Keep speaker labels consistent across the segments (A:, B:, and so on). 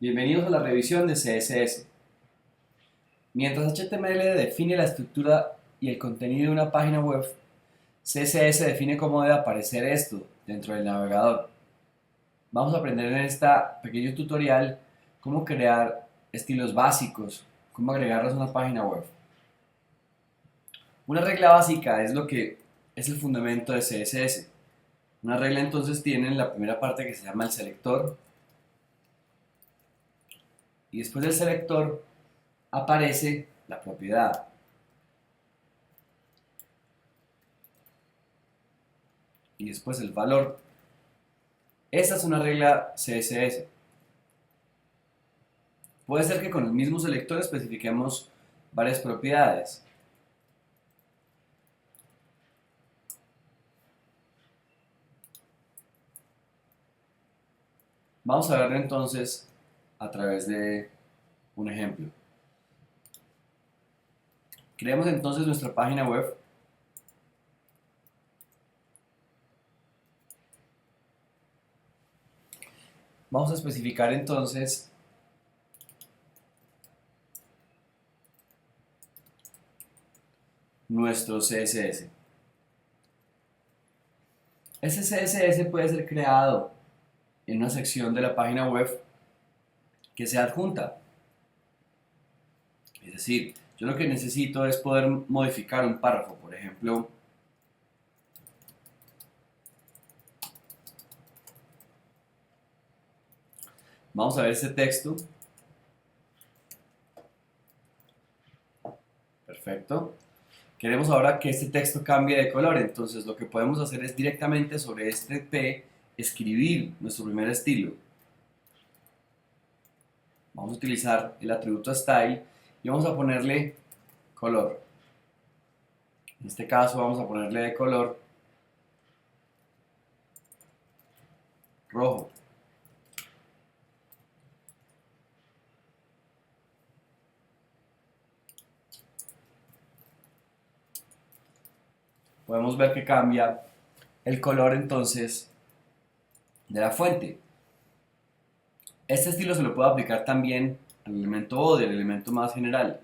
A: Bienvenidos a la revisión de CSS. Mientras HTML define la estructura y el contenido de una página web, CSS define cómo debe aparecer esto dentro del navegador. Vamos a aprender en este pequeño tutorial cómo crear estilos básicos, cómo agregarlos a una página web. Una regla básica es lo que es el fundamento de CSS. Una regla entonces tiene la primera parte que se llama el selector, y después del selector aparece la propiedad. Y después el valor. Esta es una regla CSS. Puede ser que con el mismo selector especifiquemos varias propiedades. Vamos a verlo entonces a través de un ejemplo. Creemos entonces nuestra página web. Vamos a especificar entonces nuestro CSS. Ese CSS puede ser creado en una sección de la página web que sea adjunta. Es decir, yo lo que necesito es poder modificar un párrafo. Por ejemplo, vamos a ver este texto. Perfecto. Queremos ahora que este texto cambie de color, entonces lo que podemos hacer es directamente sobre este P escribir nuestro primer estilo. Vamos a utilizar el atributo style y vamos a ponerle color. En este caso vamos a ponerle de color rojo. Podemos ver que cambia el color entonces de la fuente. Este estilo se lo puedo aplicar también al elemento body, el elemento más general.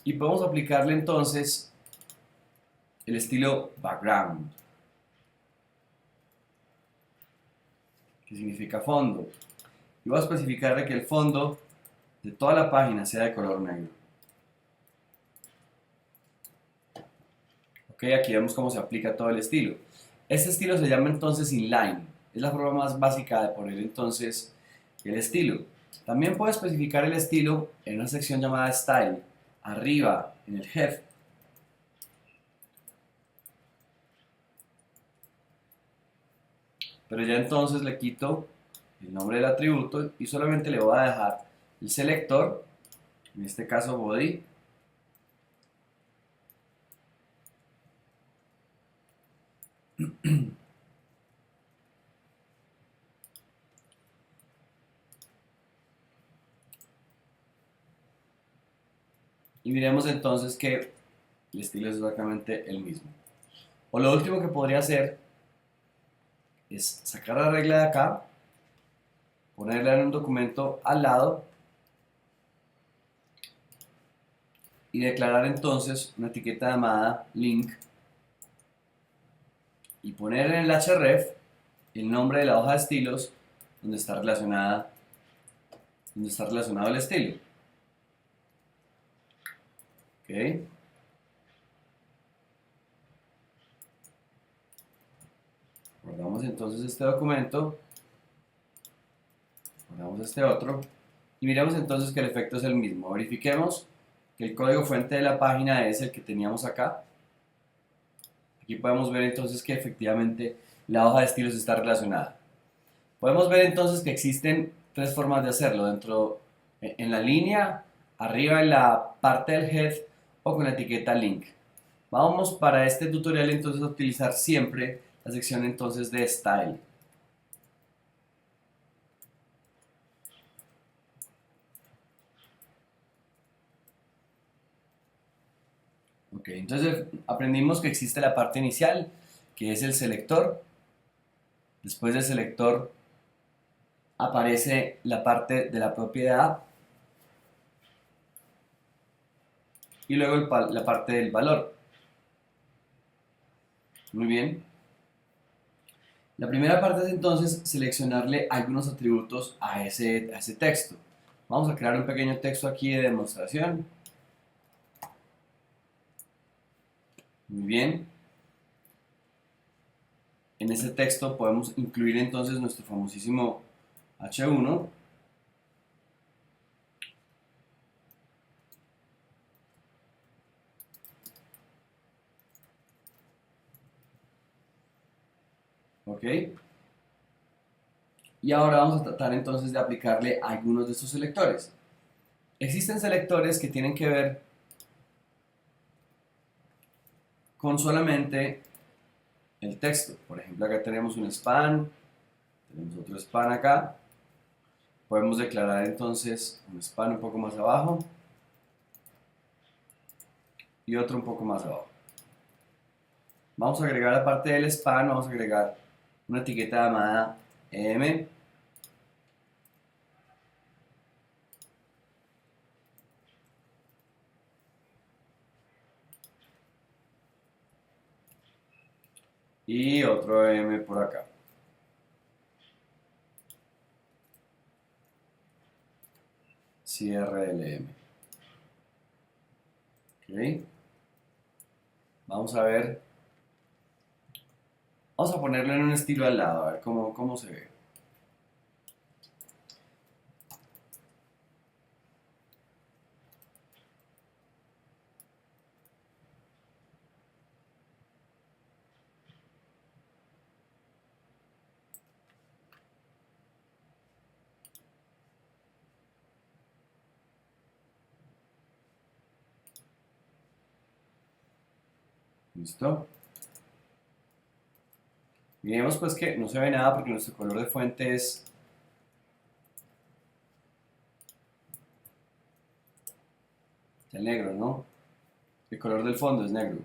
A: Y podemos aplicarle entonces el estilo background, que significa fondo. Y voy a especificarle que el fondo de toda la página sea de color negro. Ok, aquí vemos cómo se aplica todo el estilo. Este estilo se llama entonces inline. Es la forma más básica de poner entonces el estilo. También puedo especificar el estilo en una sección llamada style, arriba en el head. Pero ya entonces le quito el nombre del atributo y solamente le voy a dejar el selector, en este caso body, y miremos entonces que el estilo es exactamente el mismo. O lo último que podría hacer es sacar la regla de acá, ponerla en un documento al lado y declarar entonces una etiqueta llamada link y poner en el href el nombre de la hoja de estilos donde está relacionado el estilo. ¿Ok? Guardamos entonces este documento, guardamos este otro y miremos entonces que el efecto es el mismo. Verifiquemos que el código fuente de la página es el que teníamos acá. Aquí podemos ver entonces que efectivamente la hoja de estilos está relacionada. Podemos ver entonces que existen tres formas de hacerlo: en la línea, arriba en la parte del head o con la etiqueta link. Vamos para este tutorial entonces a utilizar siempre la sección entonces de style. Ok, entonces aprendimos que existe la parte inicial, que es el selector. Después del selector aparece la parte de la propiedad y luego la parte del valor. Muy bien. La primera parte es entonces seleccionarle algunos atributos a ese texto. Vamos a crear un pequeño texto aquí de demostración. Muy bien. En ese texto podemos incluir entonces nuestro famosísimo H1. ¿Ok? Y ahora vamos a tratar entonces de aplicarle algunos de estos selectores. Existen selectores que tienen que ver con solamente el texto. Por ejemplo, acá tenemos un span, tenemos otro span acá. Podemos declarar entonces un span un poco más abajo y otro un poco más abajo. Vamos a agregar aparte del span, vamos a agregar una etiqueta llamada em. Y otro m por acá. Cierre del m. Ok. Vamos a ver. Vamos a ponerlo en un estilo al lado, a ver cómo se ve. ¿Listo? Miremos pues que no se ve nada porque nuestro color de fuente es el negro, ¿no? El color del fondo es negro.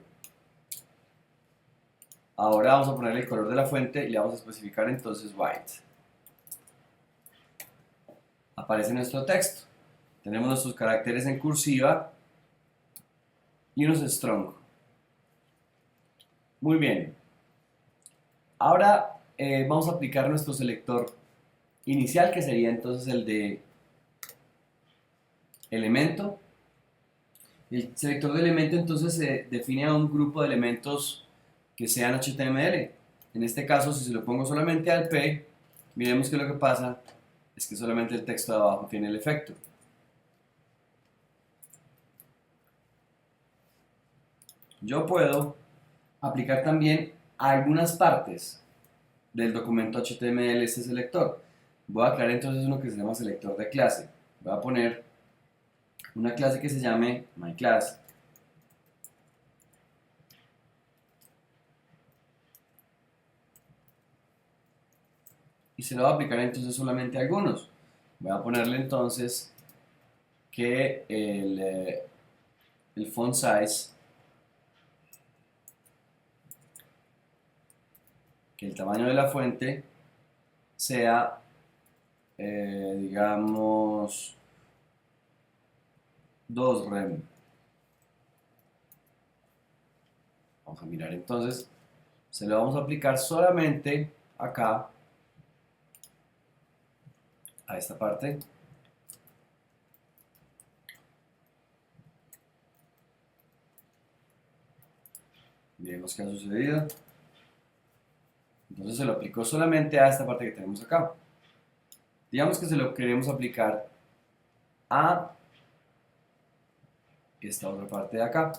A: Ahora vamos a ponerle el color de la fuente y le vamos a especificar entonces white. Aparece nuestro texto. Tenemos nuestros caracteres en cursiva y unos strong. Muy bien. Ahora vamos a aplicar nuestro selector inicial, que sería entonces el de elemento. El selector de elemento entonces se define a un grupo de elementos que sean HTML. En este caso, si se lo pongo solamente al P, miremos que lo que pasa es que solamente el texto de abajo tiene el efecto. Yo puedo aplicar también a algunas partes del documento HTML este selector. Voy a crear entonces uno que se llama selector de clase. Voy a poner una clase que se llame myClass. Y se lo voy a aplicar entonces solamente a algunos. Voy a ponerle entonces que el font size, que el tamaño de la fuente sea, digamos, 2 rem. Vamos a mirar entonces, se lo vamos a aplicar solamente acá, a esta parte. Miremos qué ha sucedido. Entonces se lo aplicó solamente a esta parte que tenemos acá. Digamos que se lo queremos aplicar a esta otra parte de acá.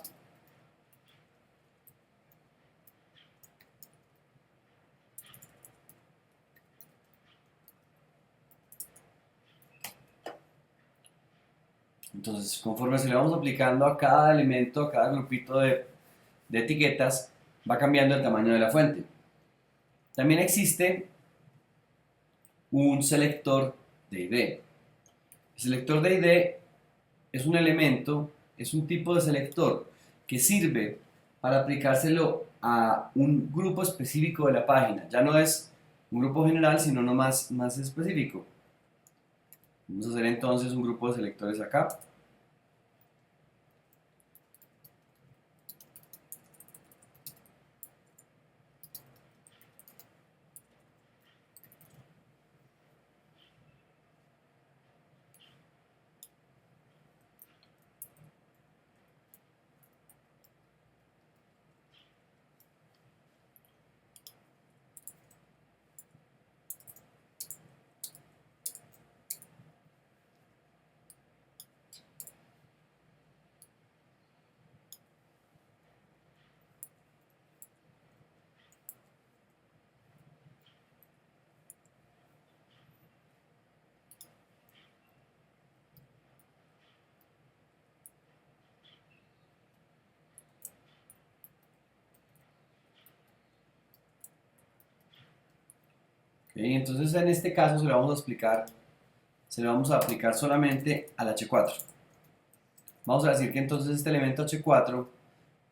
A: Entonces, conforme se le vamos aplicando a cada elemento, a cada grupito de etiquetas, va cambiando el tamaño de la fuente. También existe un selector de ID. El selector de ID es un elemento, es un tipo de selector que sirve para aplicárselo a un grupo específico de la página. Ya no es un grupo general, sino uno más específico. Vamos a hacer entonces un grupo de selectores acá. Entonces en este caso se lo vamos a aplicar solamente al H4. Vamos a decir que entonces este elemento H4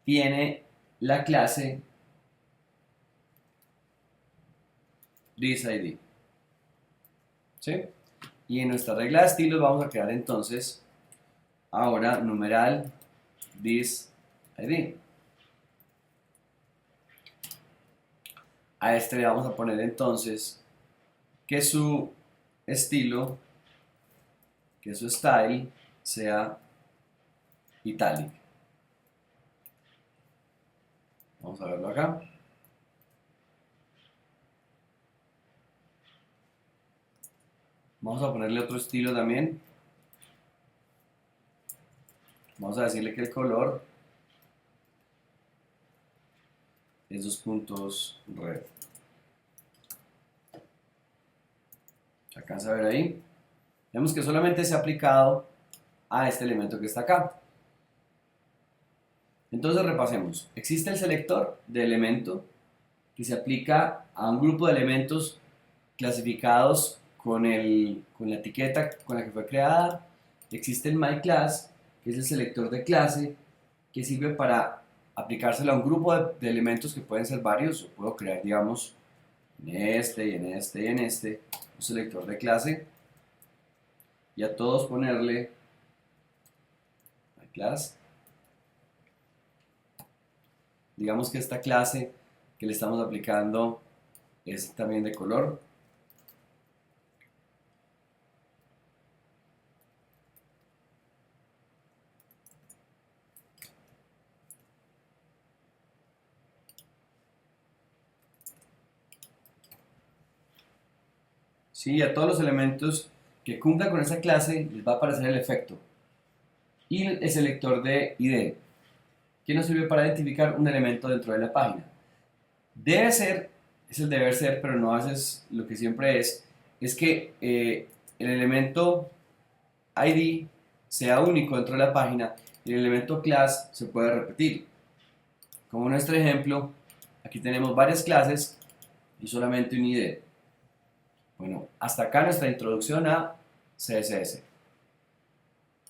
A: tiene la clase thisID. ¿Sí? Y en nuestra regla de estilos vamos a crear entonces ahora numeral thisID. A este le vamos a poner entonces que su estilo, que su style sea italic. Vamos a verlo acá. Vamos a ponerle otro estilo también. Vamos a decirle que el color es 2 puntos red. ¿Se alcanza a ver ahí? Vemos que solamente se ha aplicado a este elemento que está acá. Entonces repasemos. Existe el selector de elemento que se aplica a un grupo de elementos clasificados con la etiqueta con la que fue creada. Existe el myClass, que es el selector de clase, que sirve para aplicárselo a un grupo de elementos que pueden ser varios. O puedo crear, digamos, en este, y en este, y en este, un selector de clase. Y a todos ponerle myClass. Digamos que esta clase que le estamos aplicando es también de color. ¿Sí? A todos los elementos que cumplan con esa clase les va a aparecer el efecto. Y el selector de ID, que nos sirve para identificar un elemento dentro de la página. Debe ser, es el deber ser, pero no haces lo que siempre es que el elemento ID sea único dentro de la página y el elemento class se puede repetir. Como nuestro ejemplo, aquí tenemos varias clases y solamente un ID. Bueno, hasta acá nuestra introducción a CSS.